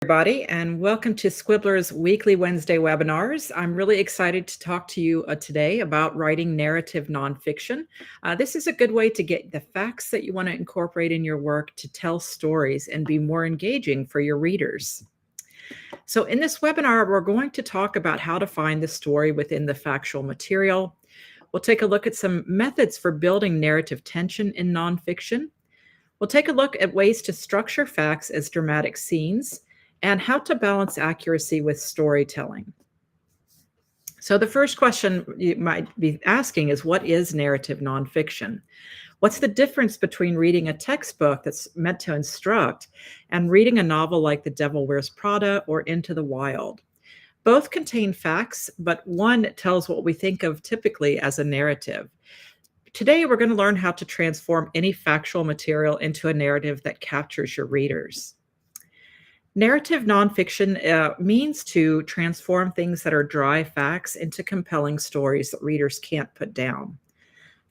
Everybody, and welcome to Squibbler's weekly Wednesday webinars. I'm really excited to talk to you today about writing narrative nonfiction. This is a good way to get the facts that you want to incorporate in your work to tell stories and be more engaging for your readers. So in this webinar, we're going to talk about how to find the story within the factual material. We'll take a look at some methods for building narrative tension in nonfiction. We'll take a look at ways to structure facts as dramatic scenes and how to balance accuracy with storytelling. So the first question you might be asking is, what is narrative nonfiction? What's the difference between reading a textbook that's meant to instruct and reading a novel like The Devil Wears Prada or Into the Wild? Both contain facts, but one tells what we think of typically as a narrative. Today, we're going to learn how to transform any factual material into a narrative that captures your readers. Narrative nonfiction means to transform things that are dry facts into compelling stories that readers can't put down.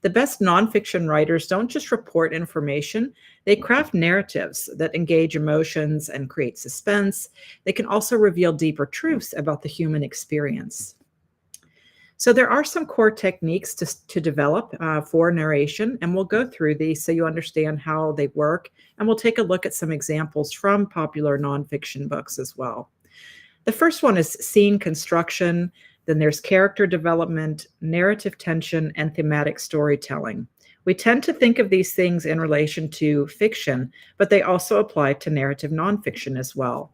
The best nonfiction writers don't just report information, they craft narratives that engage emotions and create suspense. They can also reveal deeper truths about the human experience. So there are some core techniques to develop for narration, and we'll go through these so you understand how they work, and we'll take a look at some examples from popular nonfiction books as well. The first one is scene construction, then there's character development, narrative tension, and thematic storytelling. We tend to think of these things in relation to fiction, but they also apply to narrative nonfiction as well.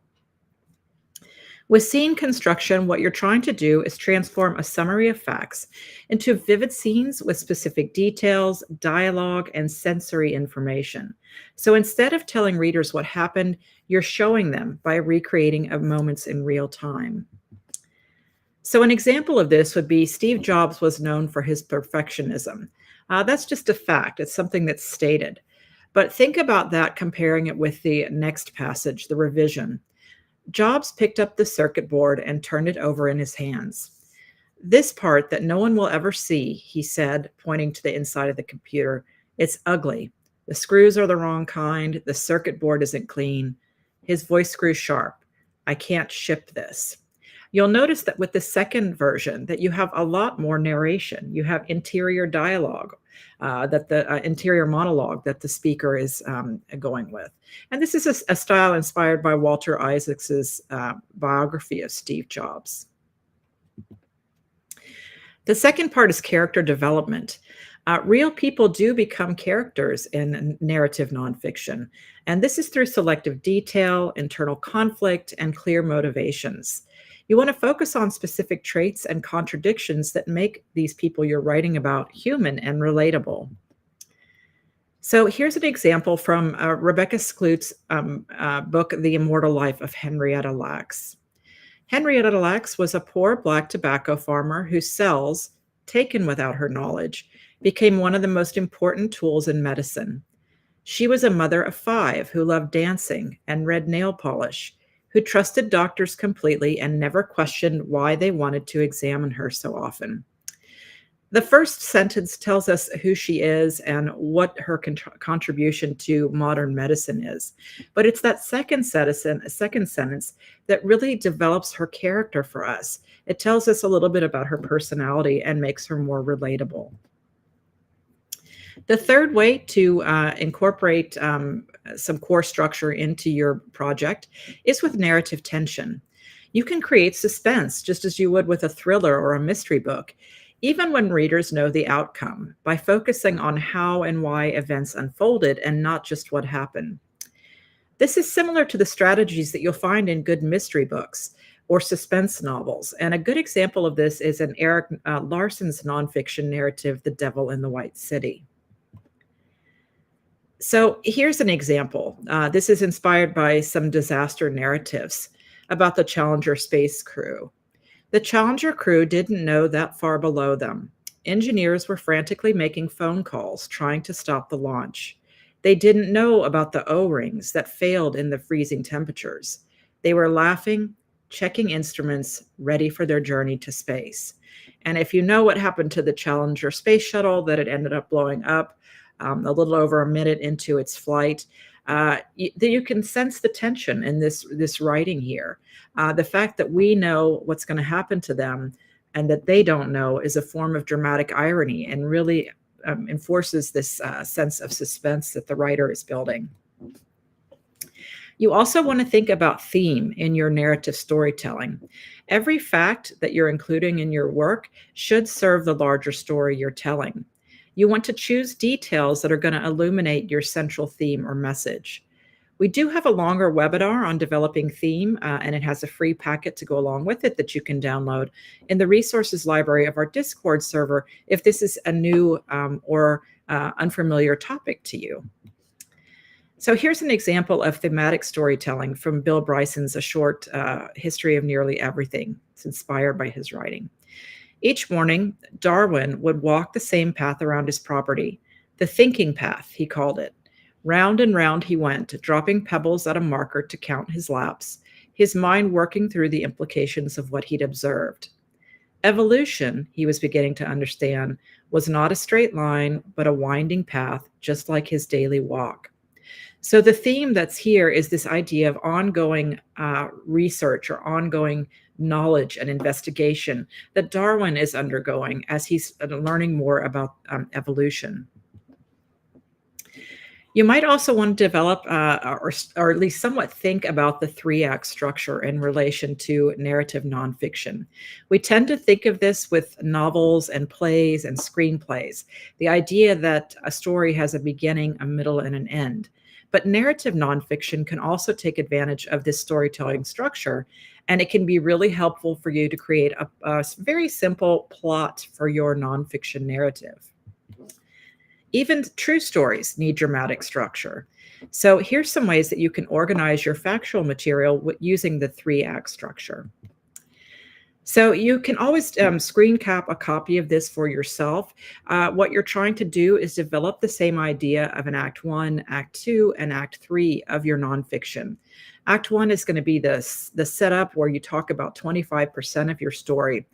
With scene construction, what you're trying to do is transform a summary of facts into vivid scenes with specific details, dialogue, and sensory information. So instead of telling readers what happened, you're showing them by recreating moments in real time. So an example of this would be Steve Jobs was known for his perfectionism. That's just a fact. It's something that's stated. But think about that, comparing it with the next passage, the revision. Jobs picked up the circuit board and turned it over in his hands. "This part that no one will ever see," he said, pointing to the inside of the computer. "It's ugly. The screws are the wrong kind. The circuit board isn't clean." His voice grew sharp. "I can't ship this." You'll notice that with the second version that you have a lot more narration. You have interior dialogue, that the interior monologue that the speaker is going with. And this is a style inspired by Walter Isaacs's biography of Steve Jobs. The second part is character development. Real people do become characters in narrative nonfiction, and this is through selective detail, internal conflict, and clear motivations. You want to focus on specific traits and contradictions that make these people you're writing about human and relatable. So here's an example from Rebecca Skloot's book, The Immortal Life of Henrietta Lacks. Henrietta Lacks was a poor Black tobacco farmer whose cells, taken without her knowledge, became one of the most important tools in medicine. She was a mother of 5 who loved dancing and red nail polish, who trusted doctors completely and never questioned why they wanted to examine her so often. The first sentence tells us who she is and what her contribution to modern medicine is. But it's that second sentence that really develops her character for us. It tells us a little bit about her personality and makes her more relatable. The third way to incorporate some core structure into your project is with narrative tension. You can create suspense just as you would with a thriller or a mystery book, even when readers know the outcome, by focusing on how and why events unfolded and not just what happened. This is similar to the strategies that you'll find in good mystery books or suspense novels. And a good example of this is in Eric Larson's nonfiction narrative, The Devil in the White City. So here's an example. This is inspired by some disaster narratives about the Challenger space crew. The Challenger crew didn't know that far below them. Engineers were frantically making phone calls, trying to stop the launch. They didn't know about the O-rings that failed in the freezing temperatures. They were laughing, checking instruments, ready for their journey to space. And if you know what happened to the Challenger space shuttle, that it ended up blowing up, a little over a minute into its flight. That you can sense the tension in this writing here. The fact that we know what's going to happen to them and that they don't know is a form of dramatic irony and really enforces this sense of suspense that the writer is building. You also want to think about theme in your narrative storytelling. Every fact that you're including in your work should serve the larger story you're telling. You want to choose details that are going to illuminate your central theme or message. We do have a longer webinar on developing theme, and it has a free packet to go along with it that you can download in the resources library of our Discord server if this is a new or unfamiliar topic to you. So here's an example of thematic storytelling from Bill Bryson's A Short History of Nearly Everything. It's inspired by his writing. Each morning, Darwin would walk the same path around his property, the thinking path, he called it. Round and round he went, dropping pebbles at a marker to count his laps, his mind working through the implications of what he'd observed. Evolution, he was beginning to understand, was not a straight line, but a winding path, just like his daily walk. So the theme that's here is this idea of ongoing research or ongoing knowledge and investigation that Darwin is undergoing as he's learning more about evolution. You might also want to develop or at least somewhat think about the three-act structure in relation to narrative nonfiction. We tend to think of this with novels and plays and screenplays, the idea that a story has a beginning, a middle, and an end. But narrative nonfiction can also take advantage of this storytelling structure, and it can be really helpful for you to create a very simple plot for your nonfiction narrative. Even true stories need dramatic structure. So here's some ways that you can organize your factual material using the three-act structure. So you can always screen cap a copy of this for yourself. What you're trying to do is develop the same idea of an Act 1, Act 2, and Act 3 of your nonfiction. Act 1 is going to be the setup where you talk about 25% of your story.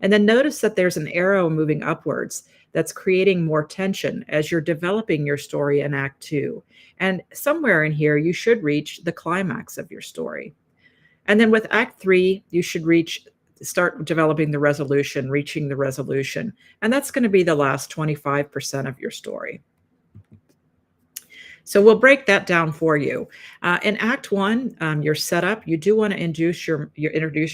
And then notice that there's an arrow moving upwards that's creating more tension as you're developing your story in Act 2. And somewhere in here, you should reach the climax of your story. And then with Act 3, you should start developing the resolution, reaching the resolution. And that's going to be the last 25% of your story. So we'll break that down for you. In Act 1, your setup, you do want to introduce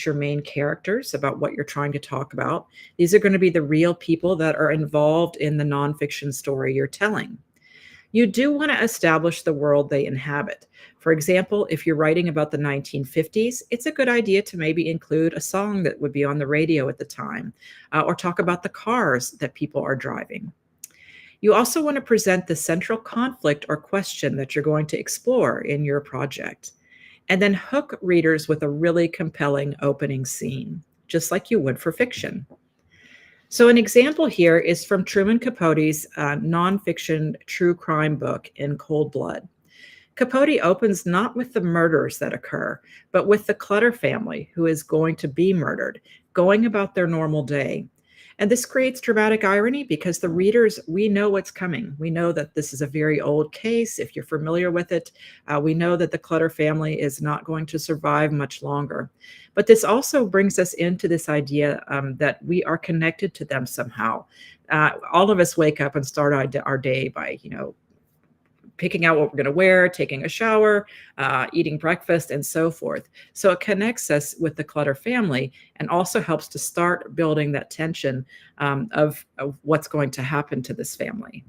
your main characters about what you're trying to talk about. These are going to be the real people that are involved in the nonfiction story you're telling. You do want to establish the world they inhabit. For example, if you're writing about the 1950s, it's a good idea to maybe include a song that would be on the radio at the time, or talk about the cars that people are driving. You also want to present the central conflict or question that you're going to explore in your project, and then hook readers with a really compelling opening scene, just like you would for fiction. So an example here is from Truman Capote's nonfiction true crime book, In Cold Blood. Capote opens not with the murders that occur, but with the Clutter family who is going to be murdered, going about their normal day. And this creates dramatic irony because the readers, we know what's coming. We know that this is a very old case. If you're familiar with it, we know that the Clutter family is not going to survive much longer. But this also brings us into this idea that we are connected to them somehow. All of us wake up and start our day by, picking out what we're going to wear, taking a shower, eating breakfast, and so forth. So it connects us with the Clutter family and also helps to start building that tension of what's going to happen to this family.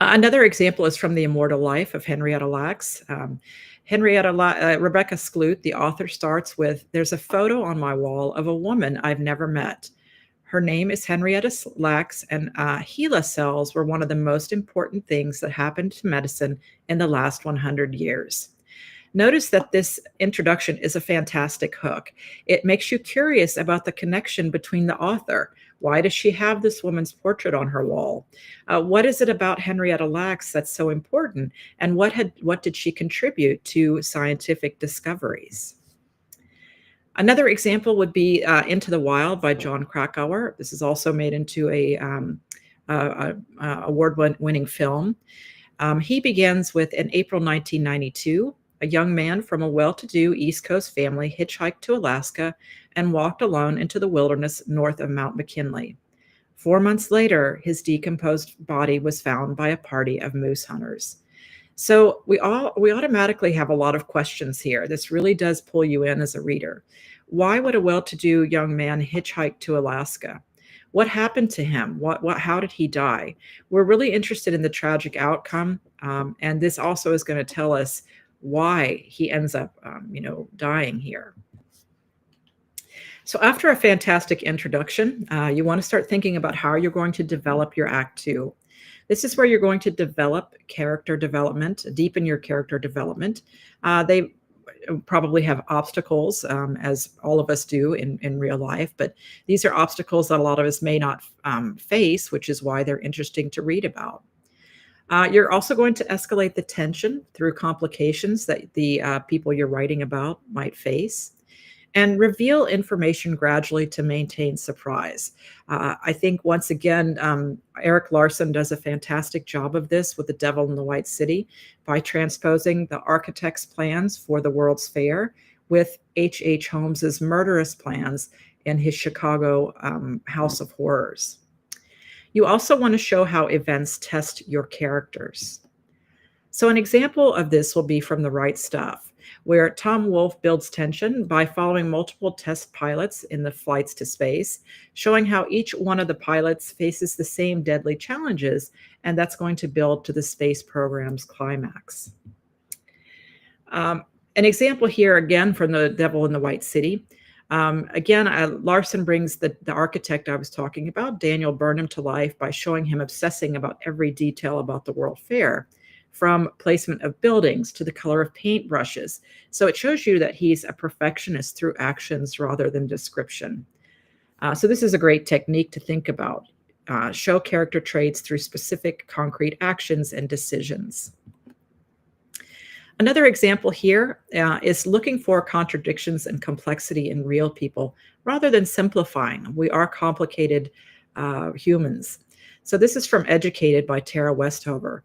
Another example is from The Immortal Life of Henrietta Lacks. Rebecca Skloot, the author, starts with, "There's a photo on my wall of a woman I've never met. Her name is Henrietta Lacks, and HeLa cells were one of the most important things that happened to medicine in the last 100 years." Notice that this introduction is a fantastic hook. It makes you curious about the connection between the author. Why does she have this woman's portrait on her wall? What is it about Henrietta Lacks that's so important? And what did she contribute to scientific discoveries? Another example would be Into the Wild by Jon Krakauer. This is also made into a award-winning film. He begins with in April 1992, a young man from a well to do East Coast family hitchhiked to Alaska and walked alone into the wilderness north of Mount McKinley. 4 months later, his decomposed body was found by a party of moose hunters. So we automatically have a lot of questions here. This really does pull you in as a reader. Why would a well-to-do young man hitchhike to Alaska? What happened to him? How did he die? We're really interested in the tragic outcome, and this also is going to tell us why he ends up, dying here. So after a fantastic introduction, you want to start thinking about how you're going to develop your Act Two. This is where you're going to develop character development, deepen your character development. They probably have obstacles, as all of us do in real life, but these are obstacles that a lot of us may not face, which is why they're interesting to read about. You're also going to escalate the tension through complications that the people you're writing about might face, and reveal information gradually to maintain surprise. I think once again, Eric Larson does a fantastic job of this with The Devil in the White City by transposing the architect's plans for the World's Fair with H.H. Holmes's murderous plans in his Chicago House of Horrors. You also want to show how events test your characters. So an example of this will be from The Right Stuff, where Tom Wolfe builds tension by following multiple test pilots in the flights to space, showing how each one of the pilots faces the same deadly challenges, and that's going to build to the space program's climax. An example here, again, from The Devil in the White City. Larson brings the architect I was talking about, Daniel Burnham, to life by showing him obsessing about every detail about the World Fair, from placement of buildings to the color of paintbrushes. So it shows you that he's a perfectionist through actions rather than description. So this is a great technique to think about. Show character traits through specific concrete actions and decisions. Another example here is looking for contradictions and complexity in real people rather than simplifying. We are complicated humans. So this is from Educated by Tara Westover.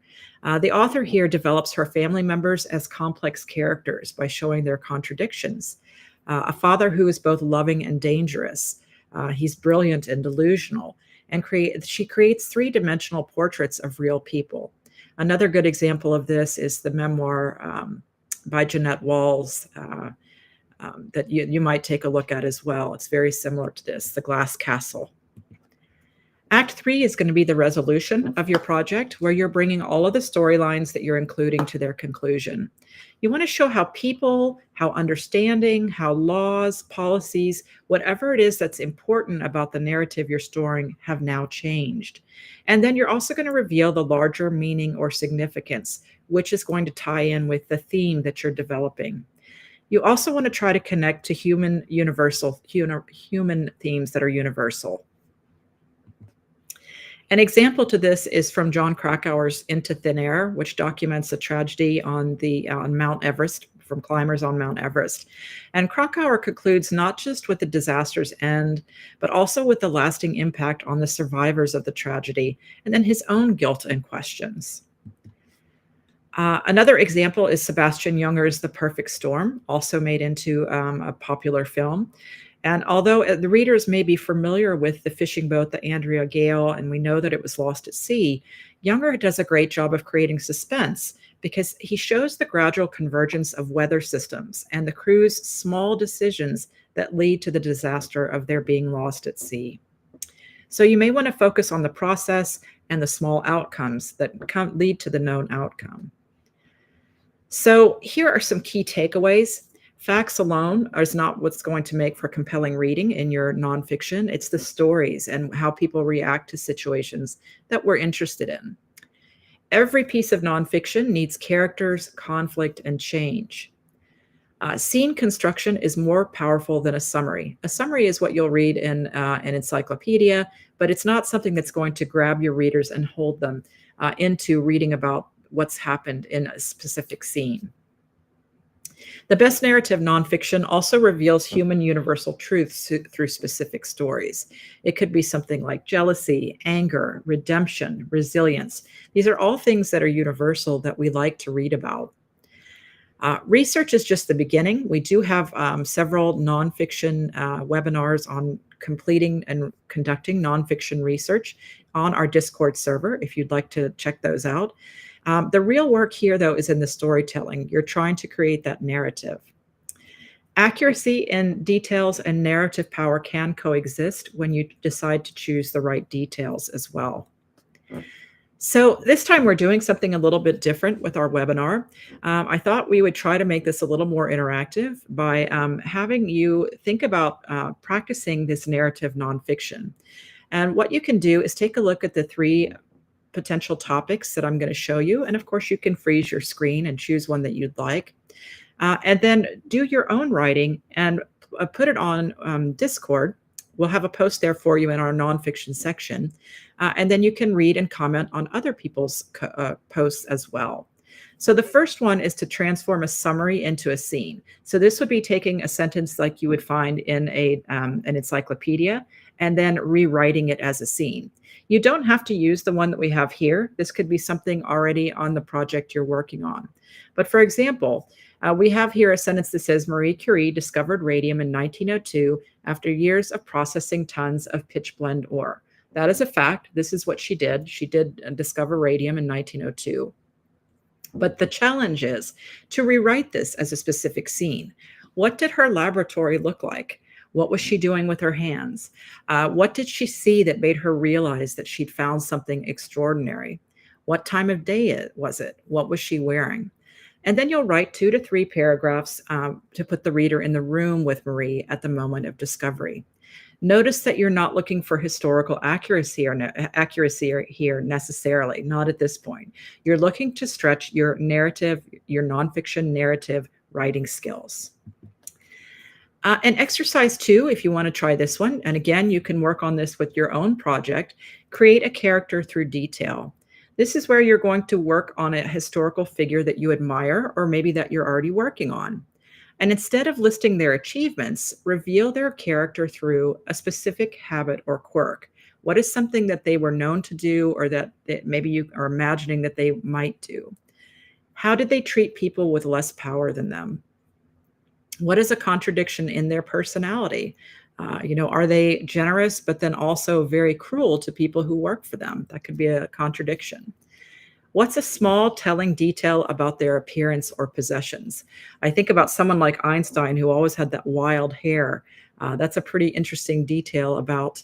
The author here develops her family members as complex characters by showing their contradictions. A father who is both loving and dangerous. He's brilliant and delusional. And she creates three-dimensional portraits of real people. Another good example of this is the memoir by Jeanette Walls that you might take a look at as well. It's very similar to this, The Glass Castle. Act 3 is going to be the resolution of your project, where you're bringing all of the storylines that you're including to their conclusion. You want to show how people, how understanding, how laws, policies, whatever it is that's important about the narrative you're storing have now changed. And then you're also going to reveal the larger meaning or significance, which is going to tie in with the theme that you're developing. You also want to try to connect to human themes that are universal. An example to this is from John Krakauer's Into Thin Air, which documents a tragedy on Mount Everest, from climbers on Mount Everest. And Krakauer concludes not just with the disaster's end, but also with the lasting impact on the survivors of the tragedy, and then his own guilt and questions. Another example is Sebastian Junger's The Perfect Storm, also made into a popular film. And although the readers may be familiar with the fishing boat, the Andrea Gale, and we know that it was lost at sea, Junger does a great job of creating suspense because he shows the gradual convergence of weather systems and the crew's small decisions that lead to the disaster of their being lost at sea. So you may want to focus on the process and the small outcomes that lead to the known outcome. So here are some key takeaways. Facts alone is not what's going to make for compelling reading in your nonfiction. It's the stories and how people react to situations that we're interested in. Every piece of nonfiction needs characters, conflict, and change. Scene construction is more powerful than a summary. A summary is what you'll read in an encyclopedia, but it's not something that's going to grab your readers and hold them into reading about what's happened in a specific scene. The best narrative nonfiction also reveals human universal truths through specific stories. It could be something like jealousy, anger, redemption, resilience. These are all things that are universal that we like to read about. Research is just the beginning. We do have several nonfiction webinars on completing and conducting nonfiction research on our Discord server if you'd like to check those out. The real work here, though, is in the storytelling. You're trying to create that narrative. Accuracy in details and narrative power can coexist when you decide to choose the right details as well. So this time we're doing something a little bit different with our webinar. I thought we would try to make this a little more interactive by having you think about practicing this narrative nonfiction. And what you can do is take a look at the three potential topics that I'm going to show you. And of course, you can freeze your screen and choose one that you'd like. And then do your own writing and put it on Discord. We'll have a post there for you in our nonfiction section. And then you can read and comment on other people's posts as well. So the first one is to transform a summary into a scene. So this would be taking a sentence like you would find in an encyclopedia and then rewriting it as a scene. You don't have to use the one that we have here. This could be something already on the project you're working on. But for example, we have here a sentence that says Marie Curie discovered radium in 1902 after years of processing tons of pitchblende ore. That is a fact. This is what she did. She did discover radium in 1902. But the challenge is to rewrite this as a specific scene. What did her laboratory look like? What was she doing with her hands? What did she see that made her realize that she'd found something extraordinary? What time of day was it? What was she wearing? And then you'll write 2 to 3 paragraphs to put the reader in the room with Marie at the moment of discovery. Notice that you're not looking for historical accuracy here necessarily, not at this point. You're looking to stretch your narrative, your nonfiction narrative writing skills. And exercise 2, if you want to try this one, and again, you can work on this with your own project, create a character through detail. This is where you're going to work on a historical figure that you admire or maybe that you're already working on. And instead of listing their achievements, reveal their character through a specific habit or quirk. What is something that they were known to do or that maybe you are imagining that they might do? How did they treat people with less power than them? What is a contradiction in their personality? Are they generous, but then also very cruel to people who work for them? That could be a contradiction. What's a small telling detail about their appearance or possessions? I think about someone like Einstein, who always had that wild hair. That's a pretty interesting detail about,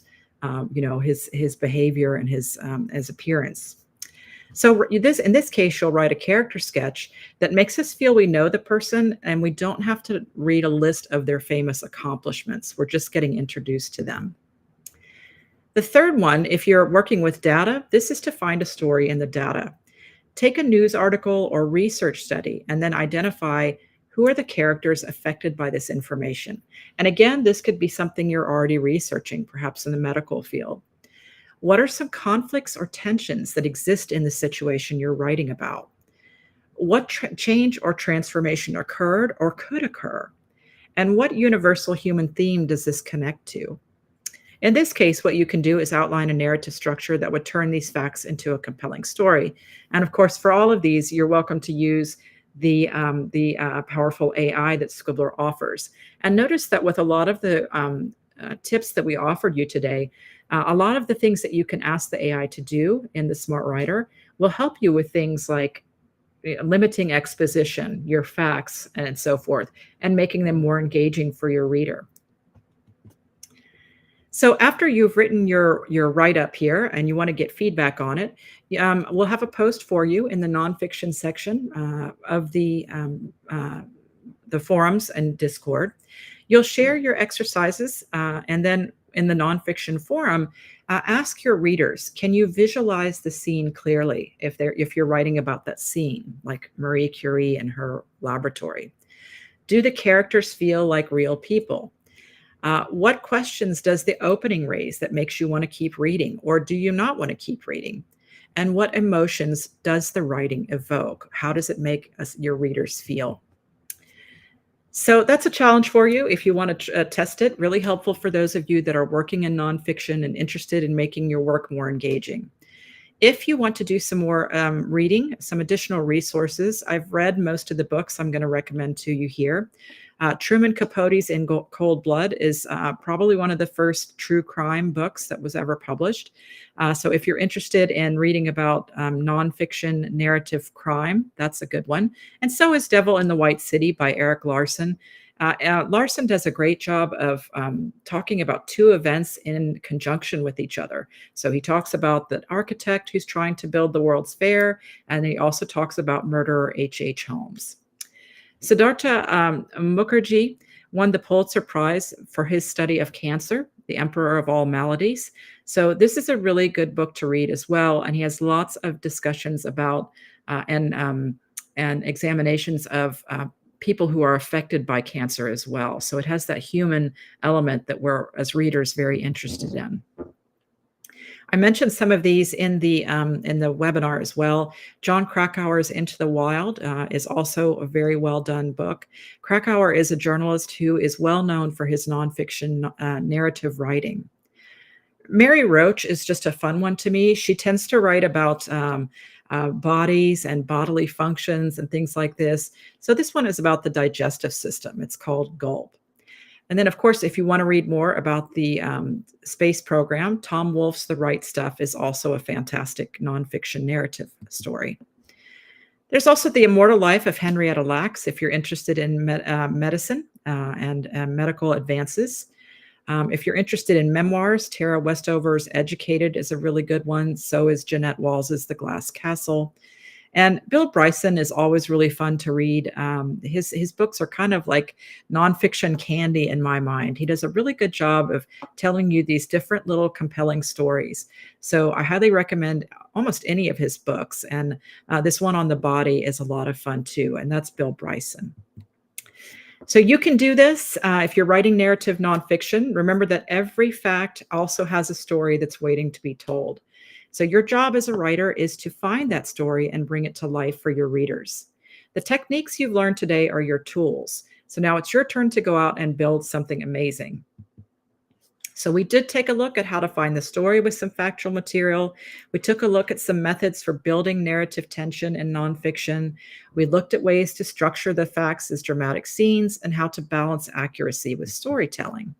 his behavior and his appearance. So in this case, you'll write a character sketch that makes us feel we know the person, and we don't have to read a list of their famous accomplishments. We're just getting introduced to them. The third one, if you're working with data, this is to find a story in the data. Take a news article or research study and then identify who are the characters affected by this information. And again, this could be something you're already researching, perhaps in the medical field. What are some conflicts or tensions that exist in the situation you're writing about? What change or transformation occurred or could occur? And what universal human theme does this connect to? In this case, what you can do is outline a narrative structure that would turn these facts into a compelling story. And of course, for all of these, you're welcome to use the powerful AI that Scribbler offers. And notice that with a lot of the tips that we offered you today, a lot of the things that you can ask the AI to do in the Smart Writer will help you with things like limiting exposition, your facts, and so forth, and making them more engaging for your reader. So after you've written your write-up here and you want to get feedback on it, we'll have a post for you in the nonfiction section of the forums and Discord. You'll share your exercises and then in the nonfiction forum, ask your readers, can you visualize the scene clearly if you're writing about that scene, like Marie Curie and her laboratory? Do the characters feel like real people? What questions does the opening raise that makes you want to keep reading, or do you not want to keep reading? And what emotions does the writing evoke? How does it make your readers feel? So that's a challenge for you if you want to test it. Really helpful for those of you that are working in nonfiction and interested in making your work more engaging. If you want to do some more reading, some additional resources, I've read most of the books I'm going to recommend to you here. Truman Capote's In Cold Blood is probably one of the first true crime books that was ever published. So if you're interested in reading about nonfiction narrative crime, that's a good one. And so is Devil in the White City by Eric Larson. Larson does a great job of talking about two events in conjunction with each other. So he talks about the architect who's trying to build the World's Fair, and he also talks about murderer H. H. Holmes. Siddhartha Mukherjee won the Pulitzer Prize for his study of cancer, the emperor of all maladies. So this is a really good book to read as well, and he has lots of discussions about and examinations of people who are affected by cancer as well. So it has that human element that we're, as readers, very interested in. I mentioned some of these in the webinar as well. John Krakauer's Into the Wild is also a very well done book. Krakauer is a journalist who is well known for his nonfiction narrative writing. Mary Roach is just a fun one to me. She tends to write about bodies and bodily functions and things like this. So this one is about the digestive system. It's called Gulp. And then, of course, if you want to read more about the space program, Tom Wolfe's The Right Stuff is also a fantastic nonfiction narrative story. There's also The Immortal Life of Henrietta Lacks, if you're interested in medicine and medical advances. If you're interested in memoirs, Tara Westover's Educated is a really good one. So is Jeanette Walls's The Glass Castle. And Bill Bryson is always really fun to read. His books are kind of like nonfiction candy in my mind. He does a really good job of telling you these different little compelling stories. So I highly recommend almost any of his books. And this one on the body is a lot of fun too. And that's Bill Bryson. So you can do this if you're writing narrative nonfiction. Remember that every fact also has a story that's waiting to be told. So your job as a writer is to find that story and bring it to life for your readers. The techniques you've learned today are your tools. So now it's your turn to go out and build something amazing. So we did take a look at how to find the story with some factual material. We took a look at some methods for building narrative tension in nonfiction. We looked at ways to structure the facts as dramatic scenes and how to balance accuracy with storytelling.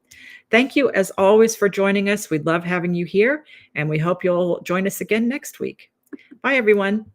Thank you, as always, for joining us. We love having you here, and we hope you'll join us again next week. Bye, everyone.